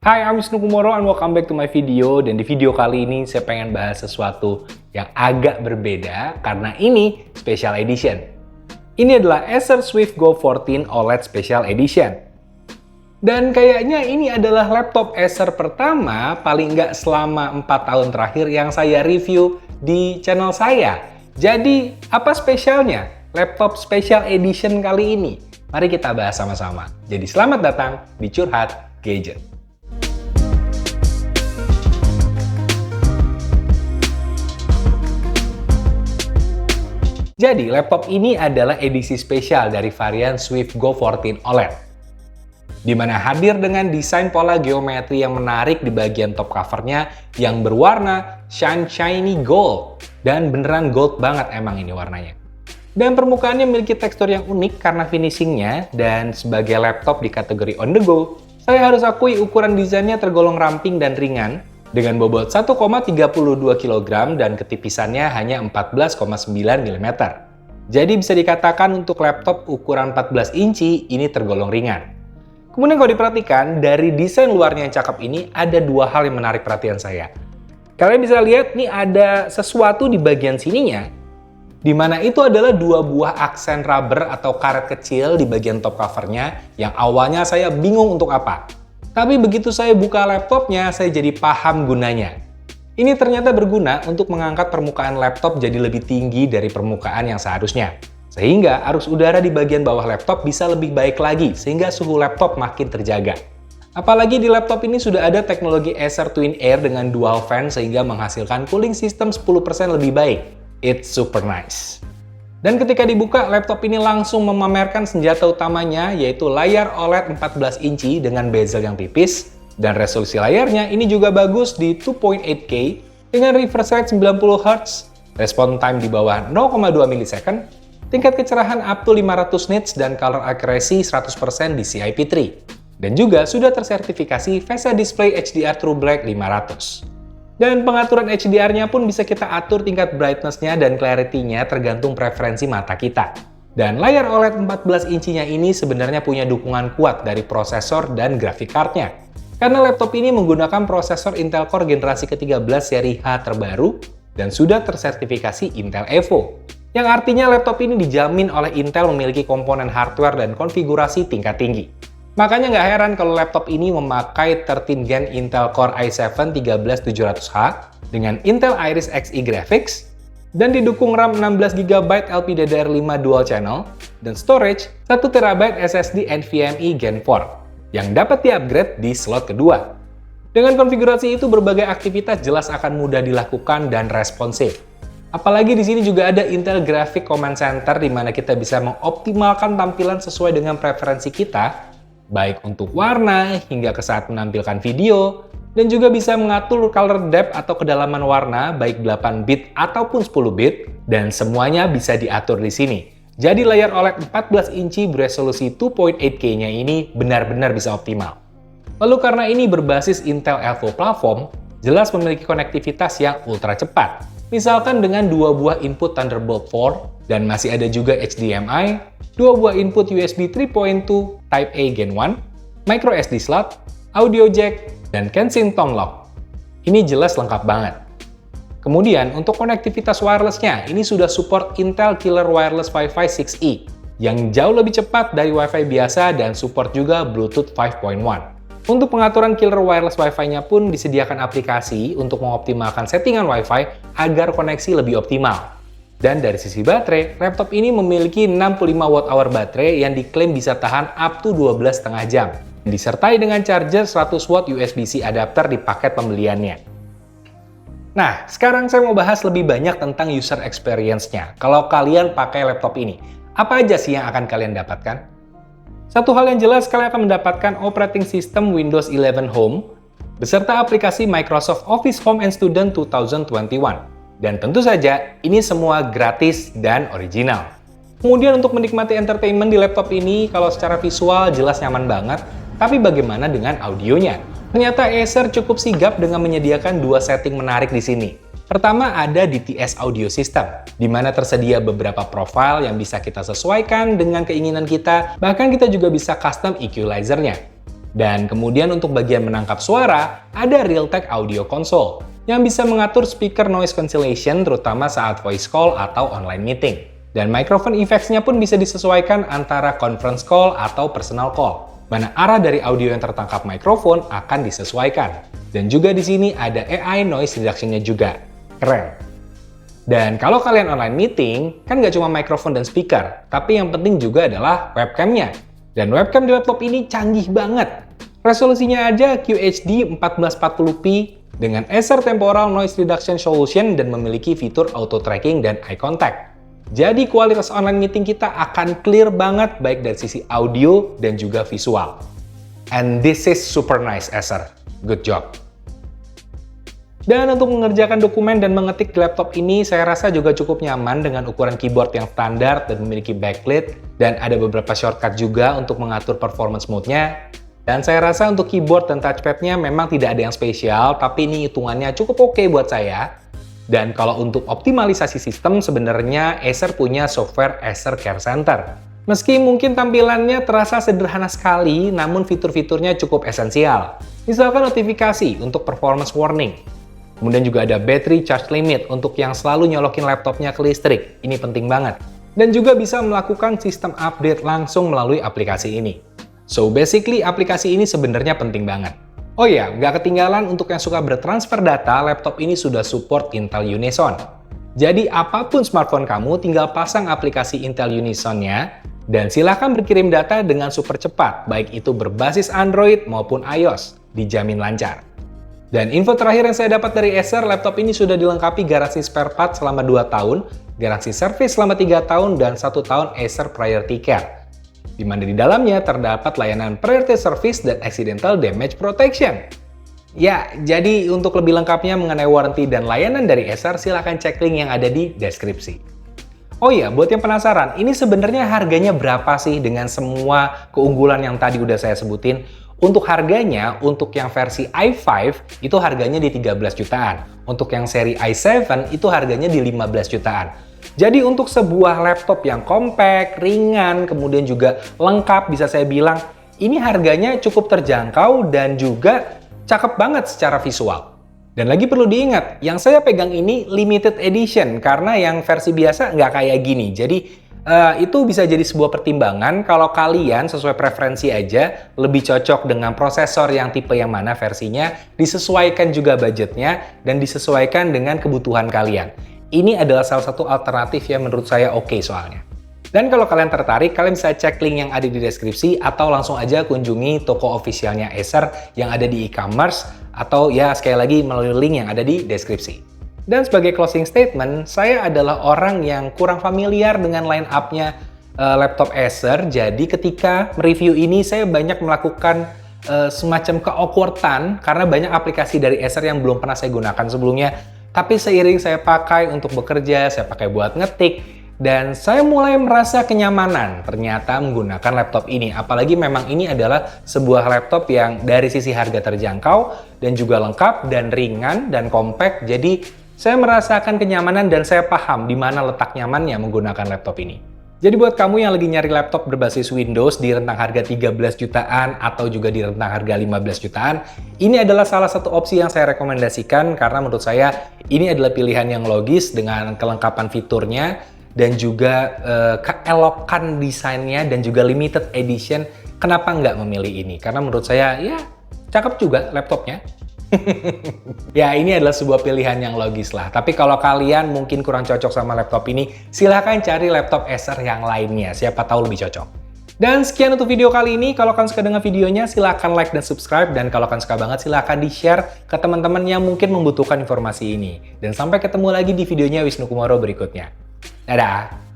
Hai, I'm Wisnu Kumoro and welcome back to my video. Dan di video kali ini saya pengen bahas sesuatu yang agak berbeda karena ini Special Edition. Ini adalah Acer Swift Go 14 OLED Special Edition. Dan kayaknya ini adalah laptop Acer pertama paling nggak selama 4 tahun terakhir yang saya review di channel saya. Jadi, apa spesialnya laptop Special Edition kali ini? Mari kita bahas sama-sama. Jadi selamat datang di Curhat Gadget. Jadi, laptop ini adalah edisi spesial dari varian Swift Go 14 OLED, di mana hadir dengan desain pola geometri yang menarik di bagian top covernya yang berwarna shiny gold. Dan beneran gold banget emang ini warnanya. Dan permukaannya memiliki tekstur yang unik karena finishingnya, dan sebagai laptop di kategori on the go, saya harus akui ukuran desainnya tergolong ramping dan ringan, dengan bobot 1,32 kg dan ketipisannya hanya 14,9 mm. Jadi bisa dikatakan untuk laptop ukuran 14 inci ini tergolong ringan. Kemudian kalau diperhatikan, dari desain luarnya yang cakep ini ada dua hal yang menarik perhatian saya. Kalian bisa lihat nih ada sesuatu di bagian sininya, di mana itu adalah dua buah aksen rubber atau karet kecil di bagian top covernya yang awalnya saya bingung untuk apa. Tapi begitu saya buka laptopnya, saya jadi paham gunanya. Ini ternyata berguna untuk mengangkat permukaan laptop jadi lebih tinggi dari permukaan yang seharusnya. Sehingga arus udara di bagian bawah laptop bisa lebih baik lagi, sehingga suhu laptop makin terjaga. Apalagi di laptop ini sudah ada teknologi Acer Twin Air dengan dual fan sehingga menghasilkan cooling system 10% lebih baik. It's super nice. Dan ketika dibuka, laptop ini langsung memamerkan senjata utamanya, yaitu layar OLED 14 inci dengan bezel yang tipis, dan resolusi layarnya ini juga bagus di 2.8K dengan refresh rate 90 Hz, respon time di bawah 0,2 ms, tingkat kecerahan up to 500 nits, dan color accuracy 100% di CIP3. Dan juga sudah tersertifikasi VESA Display HDR True Black 500. Dan pengaturan HDR-nya pun bisa kita atur tingkat brightness-nya dan clarity-nya tergantung preferensi mata kita. Dan layar OLED 14 incinya ini sebenarnya punya dukungan kuat dari prosesor dan graphic card-nya. Karena laptop ini menggunakan prosesor Intel Core generasi ke-13 seri H terbaru dan sudah tersertifikasi Intel Evo. Yang artinya laptop ini dijamin oleh Intel memiliki komponen hardware dan konfigurasi tingkat tinggi. Makanya nggak heran kalau laptop ini memakai 13 Gen Intel Core i7 13700H dengan Intel Iris Xe graphics dan didukung RAM 16GB LPDDR5 dual channel dan storage 1TB SSD NVMe Gen 4 yang dapat di-upgrade di slot kedua. Dengan konfigurasi itu berbagai aktivitas jelas akan mudah dilakukan dan responsif. Apalagi di sini juga ada Intel Graphic Command Center di mana kita bisa mengoptimalkan tampilan sesuai dengan preferensi kita, baik untuk warna hingga ke saat menampilkan video, dan juga bisa mengatur color depth atau kedalaman warna baik 8 bit ataupun 10 bit, dan semuanya bisa diatur di sini. Jadi layar OLED 14 inci beresolusi 2.8K-nya ini benar-benar bisa optimal. Lalu karena ini berbasis Intel Evo platform, jelas memiliki konektivitas yang ultra cepat. Misalkan dengan dua buah input Thunderbolt 4, dan masih ada juga HDMI, dua buah input USB 3.2 Type A Gen 1, micro SD slot, audio jack, dan Kensington lock. Ini jelas lengkap banget. Kemudian untuk konektivitas wirelessnya, ini sudah support Intel Killer Wireless Wi-Fi 6E yang jauh lebih cepat dari Wi-Fi biasa dan support juga Bluetooth 5.1. Untuk pengaturan Killer Wireless Wi-Fi-nya pun disediakan aplikasi untuk mengoptimalkan settingan Wi-Fi agar koneksi lebih optimal. Dan dari sisi baterai, laptop ini memiliki 65 Wh baterai yang diklaim bisa tahan up to 12,5 jam. Disertai dengan charger 100 Watt USB-C adapter di paket pembeliannya. Nah, sekarang saya mau bahas lebih banyak tentang user experience-nya. Kalau kalian pakai laptop ini, apa aja sih yang akan kalian dapatkan? Satu hal yang jelas, kalian akan mendapatkan operating system Windows 11 Home, beserta aplikasi Microsoft Office Home and Student 2021. Dan tentu saja, ini semua gratis dan original. Kemudian untuk menikmati entertainment di laptop ini, kalau secara visual jelas nyaman banget, tapi bagaimana dengan audionya? Ternyata Acer cukup sigap dengan menyediakan dua setting menarik di sini. Pertama ada DTS Audio System, di mana tersedia beberapa profile yang bisa kita sesuaikan dengan keinginan kita, bahkan kita juga bisa custom equalizer-nya. Dan kemudian untuk bagian menangkap suara, ada Realtek Audio Console yang bisa mengatur speaker noise cancellation terutama saat voice call atau online meeting. Dan microphone effects-nya pun bisa disesuaikan antara conference call atau personal call. Mana arah dari audio yang tertangkap mikrofon akan disesuaikan. Dan juga di sini ada AI noise reduction-nya juga. Keren. Dan kalau kalian online meeting, kan nggak cuma mikrofon dan speaker, tapi yang penting juga adalah webcam-nya. Dan webcam di laptop ini canggih banget. Resolusinya aja QHD 1440p dengan Acer Temporal Noise Reduction Solution dan memiliki fitur auto tracking dan eye contact. Jadi kualitas online meeting kita akan clear banget baik dari sisi audio dan juga visual. And this is super nice, Acer. Good job. Dan untuk mengerjakan dokumen dan mengetik di laptop ini, saya rasa juga cukup nyaman dengan ukuran keyboard yang standar dan memiliki backlit, dan ada beberapa shortcut juga untuk mengatur performance mode-nya. Dan saya rasa untuk keyboard dan touchpad-nya memang tidak ada yang spesial, tapi ini hitungannya cukup oke buat saya. Dan kalau untuk optimalisasi sistem, sebenarnya Acer punya software Acer Care Center. Meski mungkin tampilannya terasa sederhana sekali, namun fitur-fiturnya cukup esensial. Misalkan notifikasi untuk performance warning. Kemudian juga ada battery charge limit untuk yang selalu nyolokin laptopnya ke listrik. Ini penting banget. Dan juga bisa melakukan sistem update langsung melalui aplikasi ini. So basically aplikasi ini sebenarnya penting banget. Oh ya, nggak ketinggalan untuk yang suka bertransfer data, laptop ini sudah support Intel Unison. Jadi apapun smartphone kamu, tinggal pasang aplikasi Intel Unison-nya, dan silahkan berkirim data dengan super cepat, baik itu berbasis Android maupun iOS, dijamin lancar. Dan info terakhir yang saya dapat dari Acer, laptop ini sudah dilengkapi garansi spare part selama 2 tahun, garansi service selama 3 tahun, dan 1 tahun Acer Priority Care. Di mana di dalamnya terdapat layanan Priority Service dan Accidental Damage Protection. Ya, jadi untuk lebih lengkapnya mengenai warranty dan layanan dari Acer, silahkan cek link yang ada di deskripsi. Oh iya, buat yang penasaran, ini sebenarnya harganya berapa sih dengan semua keunggulan yang tadi udah saya sebutin? Untuk harganya, untuk yang versi i5 itu harganya di 13 jutaan. Untuk yang seri i7 itu harganya di 15 jutaan. Jadi untuk sebuah laptop yang compact, ringan, kemudian juga lengkap, bisa saya bilang, ini harganya cukup terjangkau dan juga cakep banget secara visual. Dan lagi perlu diingat, yang saya pegang ini limited edition, karena yang versi biasa nggak kayak gini. Jadi itu bisa jadi sebuah pertimbangan kalau kalian sesuai preferensi aja, lebih cocok dengan prosesor yang tipe yang mana versinya, disesuaikan juga budgetnya, dan disesuaikan dengan kebutuhan kalian. Ini adalah salah satu alternatif yang menurut saya oke soalnya. Dan kalau kalian tertarik, kalian bisa cek link yang ada di deskripsi atau langsung aja kunjungi toko officialnya Acer yang ada di e-commerce atau ya sekali lagi melalui link yang ada di deskripsi. Dan sebagai closing statement, saya adalah orang yang kurang familiar dengan line up-nya laptop Acer, jadi ketika mereview ini saya banyak melakukan semacam ke-awkward-an karena banyak aplikasi dari Acer yang belum pernah saya gunakan sebelumnya. Tapi seiring saya pakai untuk bekerja, saya pakai buat ngetik, dan saya mulai merasa kenyamanan ternyata menggunakan laptop ini. Apalagi memang ini adalah sebuah laptop yang dari sisi harga terjangkau, dan juga lengkap, dan ringan, dan compact. Jadi saya merasakan kenyamanan dan saya paham di mana letak nyamannya menggunakan laptop ini. Jadi buat kamu yang lagi nyari laptop berbasis Windows di rentang harga 13 jutaan atau juga di rentang harga 15 jutaan, ini adalah salah satu opsi yang saya rekomendasikan karena menurut saya ini adalah pilihan yang logis dengan kelengkapan fiturnya dan juga keelokan desainnya dan juga limited edition. Kenapa nggak memilih ini? Karena menurut saya ya cakep juga laptopnya. Ya, ini adalah sebuah pilihan yang logis lah. Tapi kalau kalian mungkin kurang cocok sama laptop ini, silahkan cari laptop Acer yang lainnya. Siapa tahu lebih cocok. Dan sekian untuk video kali ini. Kalau kalian suka dengan videonya, silahkan like dan subscribe. Dan kalau kalian suka banget, silahkan di-share ke teman-teman yang mungkin membutuhkan informasi ini. Dan sampai ketemu lagi di videonya Wisnu Kumoro berikutnya. Dadah!